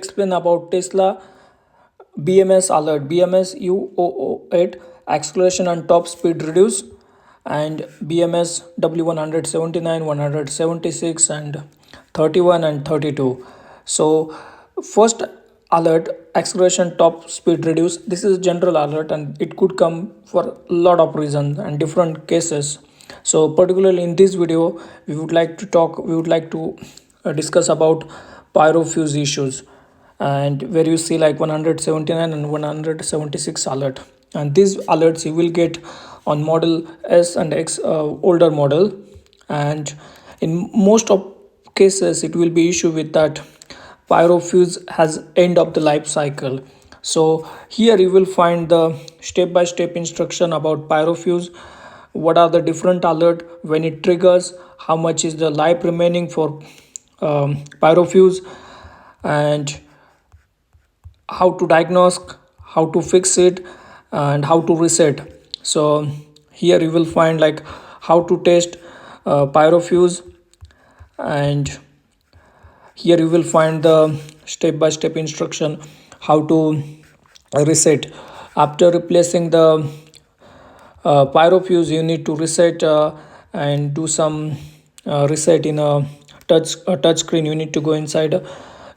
Explain about Tesla BMS alert, BMS U008 acceleration and top speed reduce, and BMS W179, 176, and 31 and 32. So first alert, acceleration top speed reduce. This is a general alert and it could come for a lot of reasons and different cases. So particularly in this video we would like to discuss about Pyro Fuse issues, and where you see like 179 and 176 alert, and these alerts you will get on model S and X, older model, and in most of cases it will be issue with that Pyro Fuse has end of the life cycle. So here you will find the step by step instruction about Pyro Fuse, what are the different alert when it triggers, how much is the life remaining for Pyro Fuse, and how to diagnose, how to fix it, and how to reset. So here you will find like how to test Pyro Fuse, and here you will find the step by step instruction how to reset. After replacing the Pyro Fuse, you need to reset and do some reset in a touch screen. You need to go inside,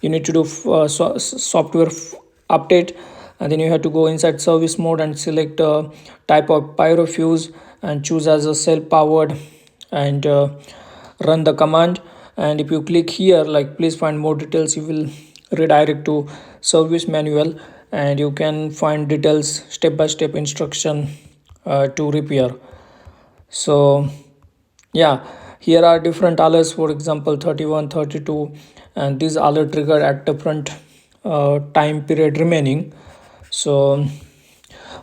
you need to do software update, and then you have to go inside service mode and select type of Pyro Fuse and choose as a self powered, and run the command. And if you click here like please find more details, you will redirect to service manual, and you can find details, step by step instruction to repair. So yeah, here are different alerts, for example 31, 32, and these alert trigger at different time period remaining. So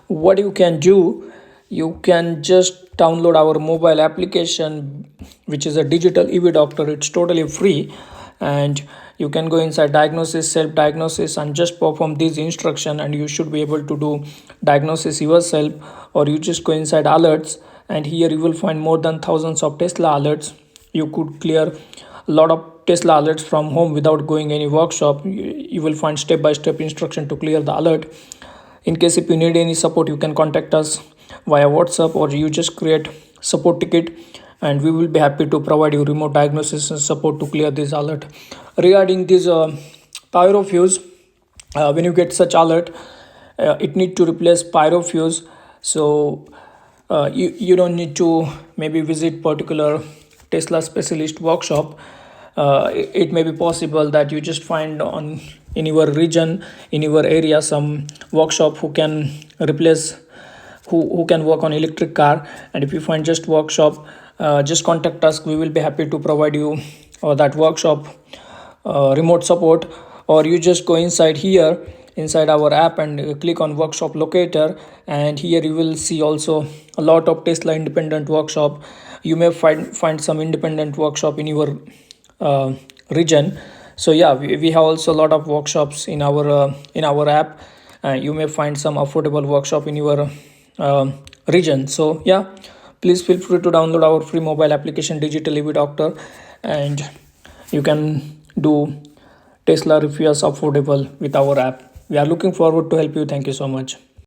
what you can do, you can just download our mobile application, which is a digital EV doctor. It's totally free, and you can go inside diagnosis, self diagnosis, and just perform this instruction, and you should be able to do diagnosis yourself. Or you just go inside alerts, and here you will find more than thousands of Tesla alerts. You could clear a lot of Tesla alerts from home without going any workshop. You will find step by step instruction to clear the alert. In case if you need any support, you can contact us via WhatsApp, or you just create support ticket, and we will be happy to provide you remote diagnosis and support to clear this alert. Regarding this Pyro Fuse, when you get such alert, it need to replace Pyro Fuse. So you don't need to maybe visit particular Tesla specialist workshop. It may be possible that you just find on in your region, in your area, some workshop who can replace, who can work on electric car. And if you find just workshop, just contact us. We will be happy to provide you that workshop remote support. Or you just go inside here, inside our app, and click on workshop locator, and here you will see also a lot of Tesla independent workshop. You may find some independent workshop in your region. So yeah, we have also a lot of workshops in our app. You may find some affordable workshop in your region. So yeah, please feel free to download our free mobile application digital EV doctor, and you can do Tesla repairs affordable with our app. We are looking forward to help you. Thank you so much.